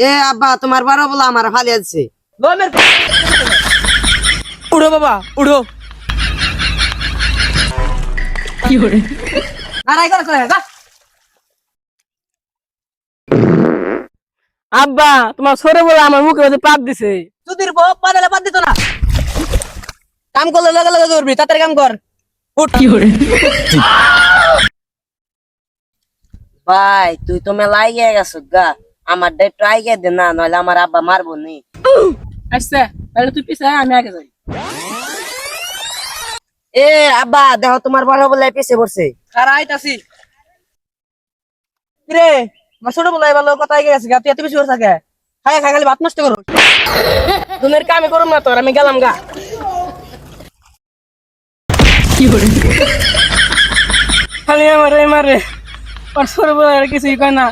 এ আব্বা তোমার বড় বলা আমার ফালি আছে। উঠো বাবা উঠো। আব্বা তোমার সরে বলে আমার মুখে মধ্যে পাত দিছে। তুদির বউ পাদালে পাত দিত না। কাম করলে লগে লগে করবি, তাড়াতাড়ি কাম কর। উঠ। ভাই তুই তো মেলাই গিয়ে গেছ গা, আমার ডে ট্রাই গে দে না, নইলে আমার আব্বা মারবো নি। আচ্ছা তাহলে তুই পিছে আমি আগে যাই। এ আব্বা দেখো তোমার বড় বলে পিছে পড়ছে। আর আইতাছি রে, আমার ছোট বলাই ভালো কথা গেছে গা, তুই এত বেশি করে থাকে খাই খাই খালি ভাত নষ্ট করো। তুমি কামে করুম না তোর, আমি গেলাম গা। খালি আমার মারে, আর ছোট বলাই কিছুই কয় না।